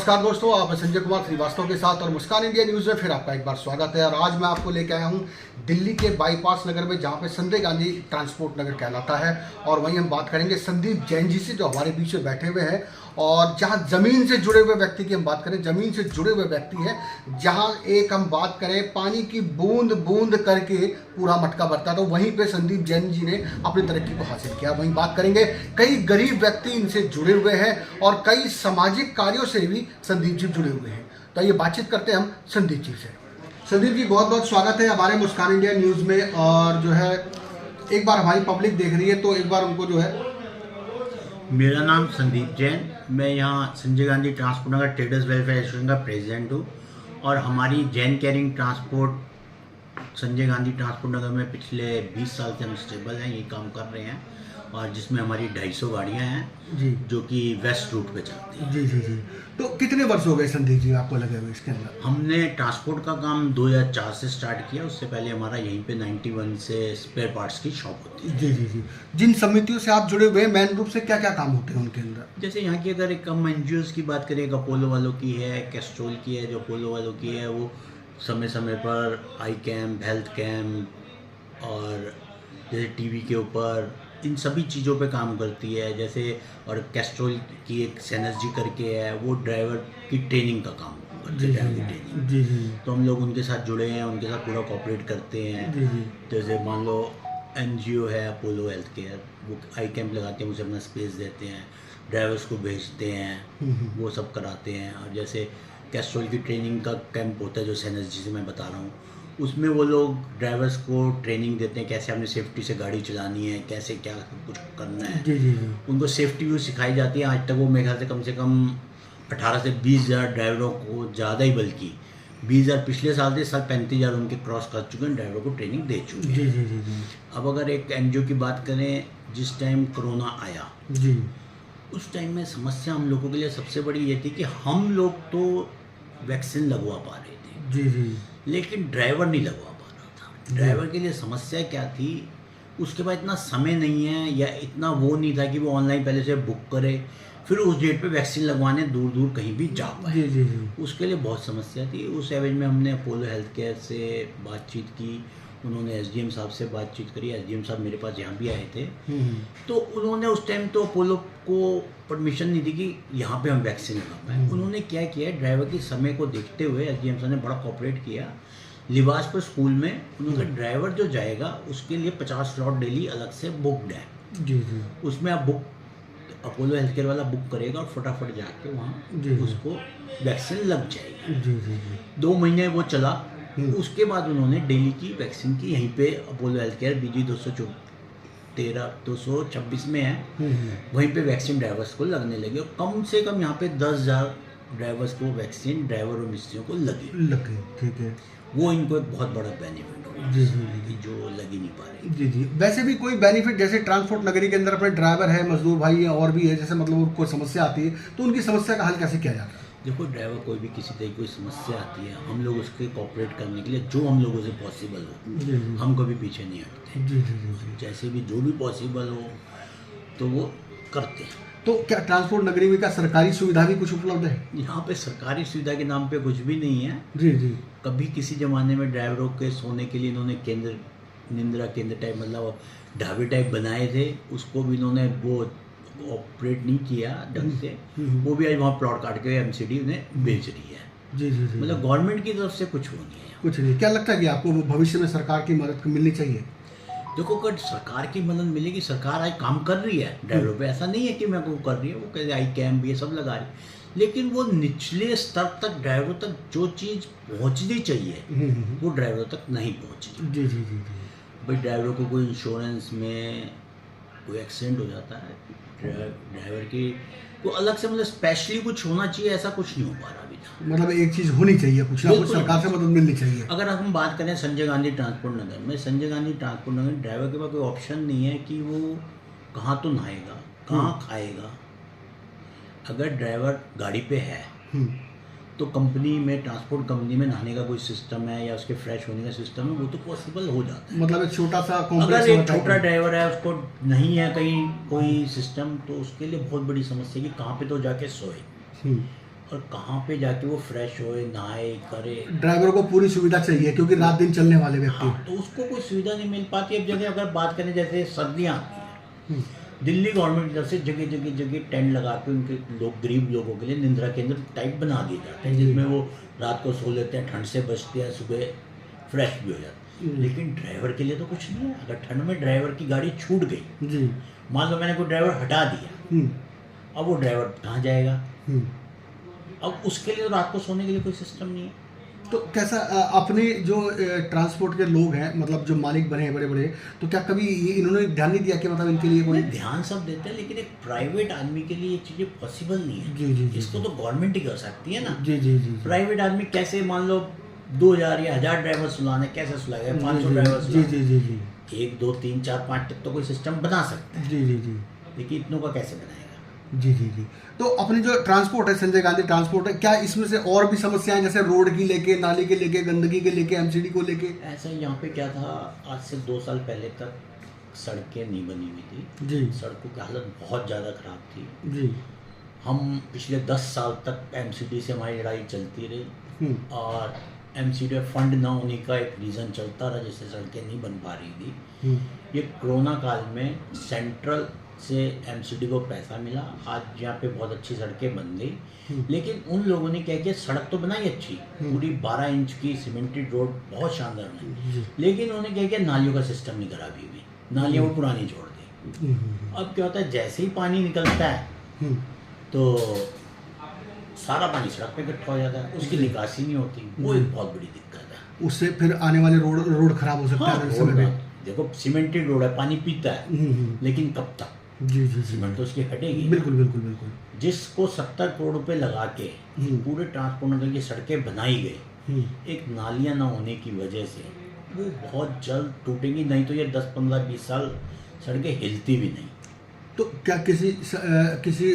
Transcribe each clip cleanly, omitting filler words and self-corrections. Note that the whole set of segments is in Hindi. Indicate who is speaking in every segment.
Speaker 1: नमस्कार दोस्तों, आप संजय कुमार श्रीवास्तव के साथ और मुस्कान इंडिया न्यूज़ में फिर आपका एक बार स्वागत है। और आज मैं आपको लेकर आया हूं दिल्ली के बाईपास नगर में, जहां पे संजय गांधी ट्रांसपोर्ट नगर कहलाता है। और वहीं हम बात करेंगे संदीप जैन जी से, जो हमारे बीच में बैठे हुए हैं। और जहां ज़मीन से जुड़े हुए व्यक्ति की हम बात करें, ज़मीन से जुड़े हुए व्यक्ति हैं, जहां एक हम बात करें पानी की बूंद बूंद करके पूरा मटका भरता, तो वहीं पे संदीप जैन जी ने अपनी तरक्की को हासिल किया। वहीं बात करेंगे कई गरीब व्यक्ति इनसे जुड़े हुए हैं और कई सामाजिक कार्यों से भी संदीप जी जुड़े हुए हैं। तो ये बातचीत करते हैं हम संदीप जी से। संदीप जी, बहुत बहुत स्वागत है हमारे मुस्कान इंडिया न्यूज़ में। और जो है एक बार हमारी पब्लिक देख रही है, तो एक बार उनको जो है।
Speaker 2: मेरा नाम संदीप जैन, मैं यहाँ Sanjay Gandhi transport Nagar traders welfare association का प्रेसिडेंट हूँ। और हमारी Jain carrying transport Sanjay Gandhi transport Nagar में पिछले 20 साल से हम स्टेबल हैं, ये काम कर रहे हैं। और जिसमें हमारी 250 गाड़ियाँ हैं
Speaker 1: जी,
Speaker 2: जो कि वेस्ट रूट पे चलती हैं।
Speaker 1: जी जी जी। तो कितने वर्ष हो गए संदीप जी आपको लगे हुए इसके अंदर?
Speaker 2: हमने ट्रांसपोर्ट का काम 2004 से स्टार्ट किया। उससे पहले हमारा यहीं पे 91 से स्पेयर पार्ट्स की शॉप होती है।
Speaker 1: जी जी जी। जिन समितियों से आप जुड़े हुए हैं, मेन रूप से क्या क्या काम होते हैं उनके अंदर?
Speaker 2: जैसे यहाँ की अगर एक हम NGOs की बात करें, अपोलो वालों की है, कैस्ट्रोल की है, जो अपोलो वालों की है, वो समय समय पर आई कैम्प, हेल्थ कैम्प और जैसे टीवी के ऊपर इन सभी चीज़ों पे काम करती है। जैसे और कैस्ट्रोल की एक सेनर्जी करके है, वो ड्राइवर की ट्रेनिंग का काम करते हैं, ड्राइवर की ट्रेनिंग।
Speaker 1: जी जी
Speaker 2: तो हम लोग उनके साथ जुड़े हैं, उनके साथ पूरा कोऑपरेट करते हैं।
Speaker 1: जी जी
Speaker 2: जैसे मान लो NGO है अपोलो हेल्थ केयर, वो आई कैंप लगाते हैं, उसे अपना स्पेस देते हैं, ड्राइवर्स को भेजते हैं, वो सब कराते हैं। और जैसे कैस्ट्रोल की ट्रेनिंग का कैंप होता है जो सेनर्जी से मैं बता रहा हूँ, उसमें वो लोग ड्राइवर्स को ट्रेनिंग देते हैं, कैसे हमने सेफ्टी से गाड़ी चलानी है, कैसे क्या कुछ करना है।
Speaker 1: जी जी जी।
Speaker 2: उनको सेफ्टी भी सिखाई जाती है। आज तक वो मेरे ख्याल से कम 18 से 20 हज़ार ड्राइवरों को, ज़्यादा ही बल्कि 20 हज़ार पिछले साल थे, इस साल 35 हज़ार उनके क्रॉस कर चुके हैं, ड्राइवर को ट्रेनिंग दे चुके हैं।
Speaker 1: जी जी जी जी।
Speaker 2: अब अगर एक NGO की बात करें, जिस टाइम कोरोना आया
Speaker 1: जी
Speaker 2: उस टाइम में समस्या हम लोगों के लिए सबसे बड़ी ये थी कि हम लोग तो वैक्सीन लगवा पा रहे थे,
Speaker 1: जी जी
Speaker 2: लेकिन ड्राइवर नहीं लगवा पा रहा था। ड्राइवर के लिए समस्या क्या थी, उसके पास इतना समय नहीं है या इतना वो नहीं था कि वो ऑनलाइन पहले से बुक करे, फिर उस डेट पे वैक्सीन लगवाने दूर दूर कहीं भी जा पाए।
Speaker 1: जी जी जी।
Speaker 2: उसके लिए बहुत समस्या थी। उस एवज में हमने अपोलो हेल्थ केयर से बातचीत की, उन्होंने SDM साहब से बातचीत करी। SDM साहब मेरे पास यहाँ भी आए थे। तो उन्होंने उस टाइम तो अपोलो को परमिशन नहीं दी कि यहाँ पे हम वैक्सीन लगा पाएँ। उन्होंने क्या किया, ड्राइवर के समय को देखते हुए SDM साहब ने बड़ा कोऑपरेट किया। लिबासपुर स्कूल में उन्होंने ड्राइवर जो जाएगा उसके लिए 50 स्लॉट डेली अलग से बुकड है।
Speaker 1: जी जी
Speaker 2: उसमें आप बुक अपोलो हेल्थ केयर वाला बुक करेगा और फटाफट जाके
Speaker 1: जी।
Speaker 2: वहाँ उसको वैक्सीन लग जाएगी।
Speaker 1: जी जी जी।
Speaker 2: 2 महीने वो चला। उसके बाद उन्होंने डेली की वैक्सीन की, यहीं पे अपोलो हेल्थ केयर BG 226 में है, वहीं पे वैक्सीन ड्राइवर्स को लगने लगे। और कम से कम यहाँ पे 10,000 ड्राइवर्स को वैक्सीन, ड्राइवर और मिस्त्रियों को लगी।
Speaker 1: ठीक है।
Speaker 2: वो इनको एक बहुत बड़ा बेनिफिट होगा।
Speaker 1: जी जी जी।
Speaker 2: जो लग ही नहीं पा रही।
Speaker 1: जी जी। वैसे भी कोई बेनिफिट, जैसे ट्रांसपोर्ट नगरी के अंदर अपने ड्राइवर है, मजदूर भाई है और भी है, जैसे मतलब उनको समस्या आती है तो उनकी समस्या का हल कैसे किया जाता है?
Speaker 2: देखो, ड्राइवर कोई भी किसी तरह की कोई समस्या आती है, हम लोग उसके कोऑपरेट करने के लिए जो हम लोगों से पॉसिबल हो,
Speaker 1: जी जी
Speaker 2: हम कभी पीछे नहीं हटते।
Speaker 1: जी जी जी जी।
Speaker 2: जैसे भी जो भी पॉसिबल हो तो वो करते हैं।
Speaker 1: तो क्या ट्रांसपोर्ट नगरी में क्या सरकारी सुविधा भी कुछ उपलब्ध है?
Speaker 2: यहाँ पे सरकारी सुविधा के नाम पे कुछ भी नहीं है।
Speaker 1: जी जी
Speaker 2: कभी किसी ज़माने में ड्राइवरों के सोने के लिए इन्होंने केंद्र, निंद्रा केंद्र टाइप, मतलब ढाबे टाइप बनाए थे, उसको भी इन्होंने वो ऑपरेट नहीं किया ढंग से। वो भी आज वहाँ प्लॉट काट के MCD उन्हें बेच रही है।
Speaker 1: जी जी जी।
Speaker 2: मतलब गवर्नमेंट की तरफ से कुछ हो नहीं है।
Speaker 1: कुछ नहीं। क्या लगता है कि आपको भविष्य में सरकार की मदद मिलनी चाहिए?
Speaker 2: देखो, अगर सरकार की मदद मिलेगी, सरकार आज काम कर रही है ड्राइवरों पे, ऐसा नहीं है कि मैं को कर रही है, वो कहते आई कैम्प ये सब लगा रही है, लेकिन वो निचले स्तर तक ड्राइवरों तक जो चीज़ पहुंचनी चाहिए वो ड्राइवरों तक नहीं पहुंची।
Speaker 1: जी जी जी जी।
Speaker 2: भाई, ड्राइवरों को कोई इंश्योरेंस में कोई एक्सीडेंट हो जाता है, ड्राइवर की को अलग से मतलब स्पेशली कुछ होना चाहिए, ऐसा कुछ नहीं हो पा रहा अभी तक।
Speaker 1: मतलब एक चीज़ होनी चाहिए, कुछ ना कुछ सरकार से मदद मिलनी चाहिए।
Speaker 2: अगर हम बात करें संजय गांधी ट्रांसपोर्ट नगर में, संजय गांधी ट्रांसपोर्ट नगर ड्राइवर के पास कोई ऑप्शन नहीं है कि वो कहाँ तो नहाएगा, कहाँ खाएगा। अगर ड्राइवर गाड़ी पे है तो कंपनी में, ट्रांसपोर्ट कंपनी में नहाने का कोई सिस्टम है या उसके फ्रेश होने का सिस्टम है, वो तो पॉसिबल हो जाता है।
Speaker 1: मतलब एक छोटा सा
Speaker 2: अगर एक छोटा ड्राइवर है, उसको नहीं है कहीं कोई सिस्टम, तो उसके लिए बहुत बड़ी समस्या कि कहाँ पे तो जाके सोए। और कहाँ पे जाके वो फ्रेश होए, नहाए, करे।
Speaker 1: ड्राइवर को पूरी सुविधा चाहिए क्योंकि रात दिन चलने वाले व्यक्ति।
Speaker 2: हाँ, तो उसको कोई सुविधा नहीं मिल पाती। अब जगह अगर बात करें, जैसे सर्दियाँ आती हैं,
Speaker 1: हम्म,
Speaker 2: दिल्ली गवर्नमेंट की तरफ से जगह जगह जगह टेंट लगा के उनके लोग, गरीब लोगों के लिए निंद्रा केंद्र टाइप बना दिए जाते हैं,
Speaker 1: जी।
Speaker 2: जिसमें वो रात को सो लेते हैं, ठंड से बचते हैं, सुबह फ्रेश भी हो जाते हैं। लेकिन ड्राइवर के लिए तो कुछ नहीं है। अगर ठंड में ड्राइवर की गाड़ी छूट गई,
Speaker 1: जी।
Speaker 2: मान लो मैंने कोई ड्राइवर हटा दिया,
Speaker 1: हम्म,
Speaker 2: अब वो ड्राइवर कहाँ जाएगा?
Speaker 1: हम्म।
Speaker 2: अब उसके लिए तो रात को सोने के लिए कोई सिस्टम नहीं है।
Speaker 1: तो कैसा अपने जो ट्रांसपोर्ट के लोग हैं, मतलब जो मालिक बने हैं बड़े बड़े, तो क्या कभी इन्होंने ध्यान नहीं दिया कि मतलब इनके लिए कोई?
Speaker 2: ध्यान सब देते हैं, लेकिन एक प्राइवेट आदमी के लिए ये चीज़ें पॉसिबल नहीं है।
Speaker 1: जी, जी, जी,
Speaker 2: इसको तो गवर्नमेंट ही कर सकती है ना।
Speaker 1: जी, जी, जी, जी।
Speaker 2: प्राइवेट आदमी कैसे, मान लो 2000 या 1000 ड्राइवर सुलाने, कैसे सुलाएगा? 500 ड्राइवर
Speaker 1: जी, जी, जी, जी,
Speaker 2: 1 2 3 4 5 तक तो कोई सिस्टम बना सकता है,
Speaker 1: जी, जी, जी,
Speaker 2: लेकिन इतनों का कैसे बनाएगा?
Speaker 1: जी, जी, जी। तो अपनी जो ट्रांसपोर्ट है, संजय गांधी ट्रांसपोर्ट है, क्या इसमें से और भी समस्याएं, जैसे रोड की लेके, नाली के लेके, गंदगी के लेके, एमसीडी को लेके?
Speaker 2: ऐसा यहाँ पे क्या था, आज से 2 साल पहले तक सड़कें नहीं बनी हुई थी।
Speaker 1: जी,
Speaker 2: सड़कों की हालत बहुत ज़्यादा ख़राब थी।
Speaker 1: जी।
Speaker 2: हम पिछले 10 साल तक एमसीडी से हमारी लड़ाई चलती रही,
Speaker 1: हम्म,
Speaker 2: और एमसीडी फंड ना होने का एक रीज़न चलता रहा, जिससे सड़कें नहीं बन पा रही थी।
Speaker 1: हम्म,
Speaker 2: ये कोरोना काल में सेंट्रल से एमसीडी को पैसा मिला, आज यहाँ पे बहुत अच्छी सड़कें बन गई। लेकिन उन लोगों ने क्या किया, सड़क तो बनाई अच्छी, पूरी 12 इंच की सीमेंटेड रोड, बहुत शानदार बनी,
Speaker 1: जी।
Speaker 2: लेकिन उन्होंने क्या किया, नालियों का सिस्टम नहीं करा अभी भी, नालियाँ वो पुरानी छोड़ दी।
Speaker 1: हम्म,
Speaker 2: अब क्या होता है, जैसे ही पानी निकलता है
Speaker 1: हम्म,
Speaker 2: तो सारा पानी सड़क पे इकट्ठा हो जाता है, उसकी निकासी नहीं होती, वो एक बहुत बड़ी दिक्कत है।
Speaker 1: उससे फिर आने वाले रोड खराब हो सकता
Speaker 2: हाँ,
Speaker 1: है
Speaker 2: रोड
Speaker 1: समय में।
Speaker 2: में देखो, सीमेंटेड रोड है, पानी पीता है, लेकिन कब तक?
Speaker 1: जी, जी, जी।
Speaker 2: सीमेंट तो उसकी हटेगी।
Speaker 1: बिल्कुल, बिल्कुल, बिल्कुल।
Speaker 2: जिसको 70 करोड़ रुपए लगा के पूरे ट्रांसपोर्ट नगर की सड़कें बनाई गई,
Speaker 1: हम्म,
Speaker 2: एक नालियाँ ना होने की वजह से वो बहुत जल्द टूटेंगी, नहीं तो ये 10 15 20 साल सड़कें हिलती भी नहीं।
Speaker 1: तो क्या किसी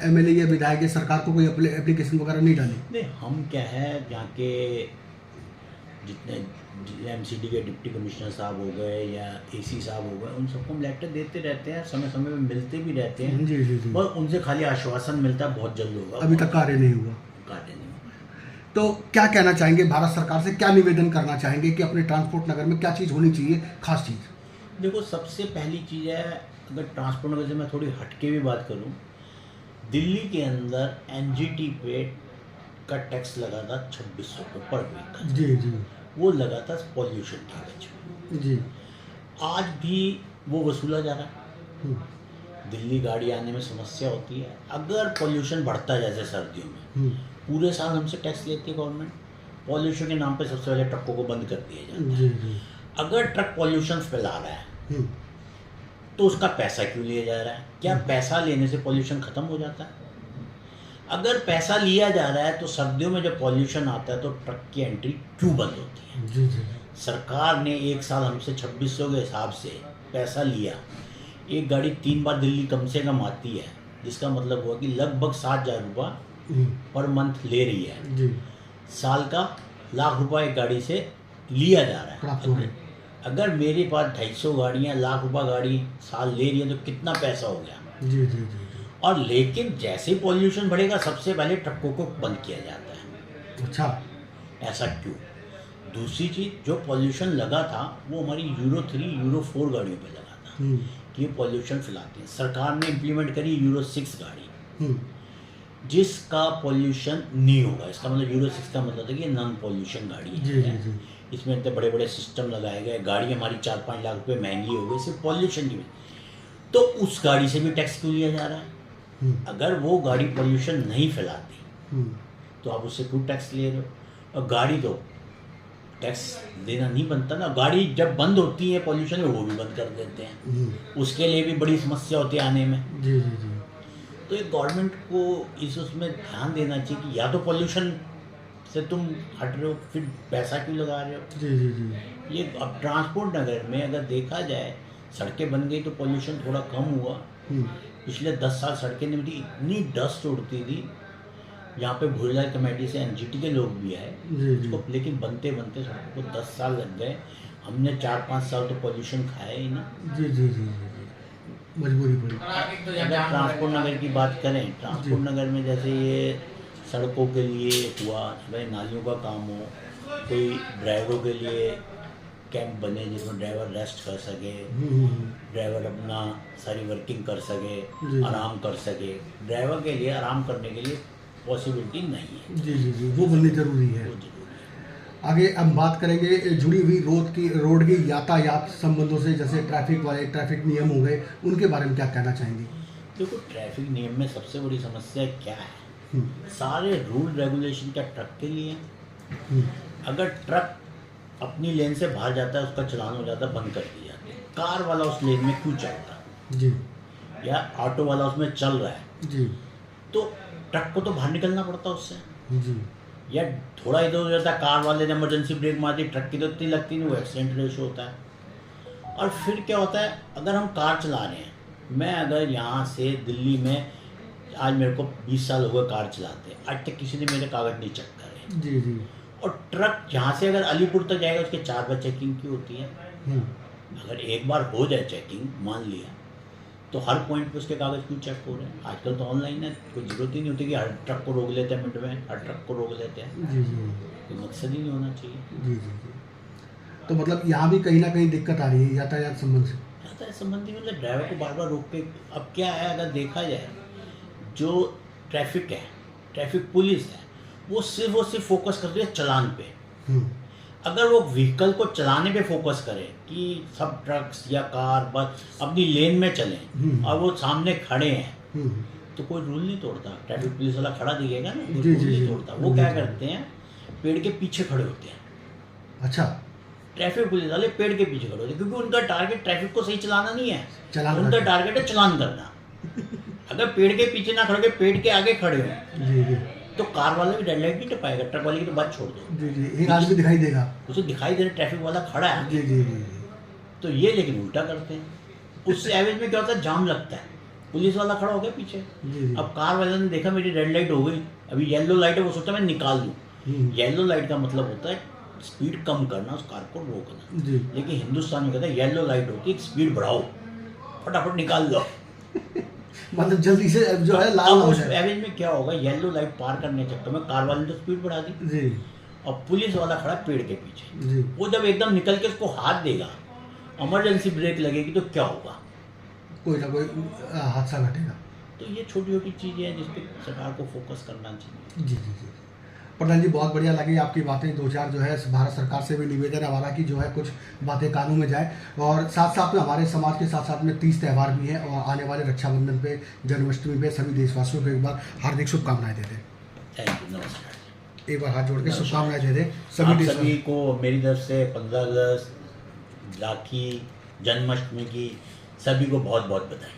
Speaker 1: एमएलए या विधायक या सरकार को कोई एप्लीकेशन वगैरह नहीं डाली?
Speaker 2: नहीं, हम क्या है, जहाँ के जितने एमसीडी के डिप्टी कमिश्नर साहब हो गए या एसी साहब हो गए, उन सबको हम लेटर देते रहते हैं, समय समय में मिलते भी रहते हैं।
Speaker 1: जी, जी, जी।
Speaker 2: और उनसे खाली आश्वासन मिलता है बहुत जल्द होगा,
Speaker 1: अभी तक कार्य नहीं हुआ।
Speaker 2: कार्य नहीं हुआ।
Speaker 1: तो क्या कहना चाहेंगे, भारत सरकार से क्या निवेदन करना चाहेंगे कि अपने ट्रांसपोर्ट नगर में क्या चीज़ होनी चाहिए, खास चीज़?
Speaker 2: देखो, सबसे पहली चीज़ है, अगर ट्रांसपोर्ट नगर से मैं थोड़ी हटके भी बात करूं, दिल्ली के अंदर एनजीटी पे का टैक्स लगा था 2600 रुपये पर व्हीकल।
Speaker 1: जी, जी,
Speaker 2: वो लगा था पॉल्यूशन की वजह।
Speaker 1: जी।
Speaker 2: आज भी वो वसूला जा रहा है।
Speaker 1: हम्म,
Speaker 2: दिल्ली गाड़ी आने में समस्या होती है, अगर पॉल्यूशन बढ़ता है जैसे सर्दियों में,
Speaker 1: हम्म,
Speaker 2: पूरे साल हमसे टैक्स लेती है गवर्नमेंट। पॉल्यूशन के नाम पे सबसे पहले ट्रकों को बंद कर दिया जाता है।
Speaker 1: जी, जी।
Speaker 2: अगर ट्रक पॉल्यूशन फैला रहा है
Speaker 1: हम्म,
Speaker 2: तो उसका पैसा क्यों लिया जा रहा है? क्या पैसा लेने से पॉल्यूशन खत्म हो जाता है? अगर पैसा लिया जा रहा है तो सर्दियों में जब पॉल्यूशन आता है तो ट्रक की एंट्री क्यों बंद होती है?
Speaker 1: जी, जी।
Speaker 2: सरकार ने एक साल हमसे 2600 के हिसाब से पैसा लिया। एक गाड़ी 3 बार दिल्ली कम से कम आती है, जिसका मतलब हुआ कि लगभग 7,000 रुपये
Speaker 1: हम्म,
Speaker 2: पर मंथ ले रही है।
Speaker 1: जी।
Speaker 2: साल का ₹1,00,000 एक गाड़ी से लिया जा रहा
Speaker 1: प्राप्त हो
Speaker 2: है।
Speaker 1: रहे।
Speaker 2: अगर मेरे पास 250 गाड़ियाँ ₹1,00,000 गाड़ी साल ले रही है तो कितना पैसा हो गया?
Speaker 1: जी, जी, जी, जी।
Speaker 2: और लेकिन जैसे ही पॉल्यूशन बढ़ेगा सबसे पहले ट्रकों को बंद किया जाता है।
Speaker 1: अच्छा।
Speaker 2: ऐसा क्यों? दूसरी चीज़, जो पॉल्यूशन लगा था वो हमारी यूरो 3 यूरो 4 गाड़ियों पे लगा था
Speaker 1: हम्म,
Speaker 2: कि ये पॉल्यूशन फैलाती है। सरकार ने इम्प्लीमेंट करी यूरो 6 गाड़ी,
Speaker 1: हम्म,
Speaker 2: जिसका पॉल्यूशन नहीं होगा। इसका मतलब यूरो 6 का मतलब है कि नॉन पॉल्यूशन गाड़ी
Speaker 1: जी, जी,
Speaker 2: है।
Speaker 1: जी।
Speaker 2: इसमें इतने बड़े बड़े सिस्टम लगाए गए, गाड़ी हमारी 4-5 लाख रुपए महंगी हो गई सिर्फ पॉल्यूशन की वजह। तो उस गाड़ी से भी टैक्स क्यों लिया जा रहा है?
Speaker 1: हम्म,
Speaker 2: अगर वो गाड़ी पॉल्यूशन नहीं फैलाती
Speaker 1: हम्म,
Speaker 2: तो आप उससे क्यों टैक्स ले रहे हो? और गाड़ी तो टैक्स देना नहीं बनता ना। गाड़ी जब बंद होती है पॉल्यूशन में, वो भी बंद कर देते हैं,
Speaker 1: हम्म,
Speaker 2: उसके लिए भी बड़ी समस्या होती है आने में।
Speaker 1: जी, जी, जी।
Speaker 2: तो ये गवर्नमेंट को इस उसमें ध्यान देना चाहिए कि या तो पॉल्यूशन से तुम हट रहे हो, फिर पैसा क्यों लगा रहे हो?
Speaker 1: जी, जी, जी।
Speaker 2: ये अब ट्रांसपोर्ट नगर में अगर देखा जाए, सड़कें बन गई तो पॉल्यूशन थोड़ा कम हुआ।
Speaker 1: हम्म,
Speaker 2: पिछले 10 साल सड़कें नहीं बनी, इतनी डस्ट उड़ती थी। यहाँ पे भूललाल कमेटी से एनजीटी के लोग भी आए
Speaker 1: जी, जी।
Speaker 2: उसको, लेकिन बनते बनते सड़कों को 10 साल लग गए। हमने 4-5 साल तो पॉल्यूशन खाया ही ना।
Speaker 1: जी, जी, जी, जी। मजबूरी पड़ी।
Speaker 2: अगर ट्रांसपोर्ट नगर की बात करें, ट्रांसपोर्ट नगर में जैसे ये सड़कों के लिए हुआ, भाई नालियों का काम हो, कोई ड्राइवरों के लिए कैंप बने जिसमें ड्राइवर रेस्ट कर सके, ड्राइवर अपना सारी वर्किंग कर सके,
Speaker 1: जी।
Speaker 2: आराम कर सके। ड्राइवर के लिए आराम करने के लिए पॉसिबिलिटी नहीं है,
Speaker 1: जी जी जी, वो बननी जरूरी है।
Speaker 2: वो जरूरी है।
Speaker 1: आगे हम बात करेंगे जुड़ी हुई रोड की यातायात संबंधों से, जैसे ट्रैफिक नियम हो गए, उनके बारे में क्या कहना चाहेंगे?
Speaker 2: देखो, ट्रैफिक नियम में सबसे बड़ी समस्या क्या है?
Speaker 1: हम्म,
Speaker 2: सारे रूल रेगुलेशन क्या ट्रक के लिए हैं?
Speaker 1: हम्म,
Speaker 2: अगर ट्रक अपनी लेन से बाहर जाता है, उसका चलान हो जाता है, बंद कर दिया जाता है। कार वाला उस लेन में क्यों चलता है?
Speaker 1: जी
Speaker 2: या ऑटो वाला उसमें चल रहा है,
Speaker 1: जी
Speaker 2: तो ट्रक को तो बाहर निकलना पड़ता है उससे।
Speaker 1: जी
Speaker 2: या थोड़ा इधर उधर जाता है, कार वाले ने इमरजेंसी ब्रेक मार दी, ट्रक की तो इतनी लगती नहीं, वो एक्सीडेंट रेशो होता है। और फिर क्या होता है, अगर हम कार चला रहे हैं, मैं अगर यहाँ से दिल्ली में, आज मेरे को 20 साल हो गए कार चलाते, आज तक किसी ने मेरे कागज नहीं चेक करे।
Speaker 1: जी जी।
Speaker 2: और ट्रक यहाँ से अगर अलीपुर तक जाएगा, उसके 4 बार चेकिंग की होती है।
Speaker 1: हम्म,
Speaker 2: अगर एक बार हो जाए चेकिंग, मान लिया, तो हर पॉइंट पे उसके कागज़ क्यों चेक हो रहे हैं? आजकल तो ऑनलाइन है, कोई ज़रूरत ही नहीं होती कि हर ट्रक को रोक लेते हैं मिनट में, हर ट्रक को रोक लेते हैं।
Speaker 1: जी जी
Speaker 2: कोई मकसद ही नहीं होना चाहिए।
Speaker 1: जी जी जी। तो मतलब यहाँ भी कहीं ना कहीं दिक्कत आ रही है यातायात संबंध से।
Speaker 2: यातायात संबंधी मतलब ड्राइवर को बार बार रोक के, अब क्या है, अगर देखा जाए, जो ट्रैफिक है, ट्रैफिक पुलिस है, वो सिर्फ फोकस कर रही है चलान पे।
Speaker 1: हम्म,
Speaker 2: अगर वो व्हीकल को चलाने पे फोकस करें कि सब ट्रक्स या कार बस अपनी लेन में चलें और वो सामने खड़े हैं,
Speaker 1: हम्म,
Speaker 2: तो कोई रूल नहीं तोड़ता। ट्रैफिक पुलिस वाला खड़ा दिखेगा ना, कोई
Speaker 1: जी,
Speaker 2: रूल
Speaker 1: जी,
Speaker 2: नहीं
Speaker 1: जी।
Speaker 2: तोड़ता। वो क्या करते हैं, पेड़ के पीछे खड़े होते हैं।
Speaker 1: अच्छा,
Speaker 2: ट्रैफिक पुलिस वाले पेड़ के पीछे खड़े होते हैं, क्योंकि उनका टारगेट ट्रैफिक को सही चलाना नहीं है,
Speaker 1: चलान
Speaker 2: उनका
Speaker 1: करना।
Speaker 2: टारगेट है चलान करना। अगर पेड़ के पीछे ना खड़े, पेड़ के आगे खड़े हो,
Speaker 1: जी जी
Speaker 2: तो कार वाला भी रेड लाइट नहीं टपाएगा, ट्रक वाले की तो बात छोड़ दो,
Speaker 1: जी जी, एक आदमी दिखाई देगा।
Speaker 2: उसे दिखाई दे रहा ट्रैफिक वाला खड़ा है।
Speaker 1: जी जी जी जी।
Speaker 2: तो ये लेकिन उल्टा करते हैं। उससे एवरेज में क्या होता है, जाम लगता है, पुलिस वाला खड़ा हो गया पीछे।
Speaker 1: जी जी।
Speaker 2: अब कार वाले ने देखा मेरी रेड लाइट हो गई, अभी येलो लाइट है, वो सोचता मैं निकाल दूँ। येलो लाइट का मतलब होता है स्पीड कम करना, उस कार को रोकना।
Speaker 1: जी।
Speaker 2: लेकिन हिंदुस्तान में कहता है येलो लाइट होती है स्पीड बढ़ाओ, फटाफट निकाल दो।
Speaker 1: मतलब जल्दी से जो है लाल
Speaker 2: अब
Speaker 1: ना हो
Speaker 2: उस
Speaker 1: जाए।
Speaker 2: एवरेज में क्या होगा, येलो लाइट पार करने के चक्कर में कार वाले ने तो स्पीड बढ़ा दी,
Speaker 1: जी
Speaker 2: और पुलिस वाला खड़ा पेड़ के पीछे।
Speaker 1: जी।
Speaker 2: वो जब एकदम निकल के उसको हाथ देगा, इमरजेंसी ब्रेक लगेगी, तो क्या होगा?
Speaker 1: कोई ना कोई हादसा घटेगा।
Speaker 2: तो ये छोटी छोटी चीज़ें हैं जिस पे सरकार को फोकस करना चाहिए।
Speaker 1: जी जी जी। प्रधान जी, बहुत बढ़िया लगी आपकी बातें। दो चार जो है भारत सरकार से भी निवेदन है हमारा कि जो है कुछ बातें कानून में जाए, और साथ साथ में हमारे समाज के साथ साथ में 30 त्यौहार भी हैं, और आने वाले रक्षाबंधन पे, जन्माष्टमी पे सभी देशवासियों को एक बार हार्दिक शुभकामनाएं दे दें।
Speaker 2: थैंक यू, नमस्कार।
Speaker 1: एक बार हाथ जोड़ के
Speaker 2: नमस्कार।
Speaker 1: शुभकामनाएं दे दें
Speaker 2: आप
Speaker 1: सभी
Speaker 2: सभी को मेरी तरफ से 15 अगस्त, राखी, जन्माष्टमी की सभी को बहुत बहुत बधाई।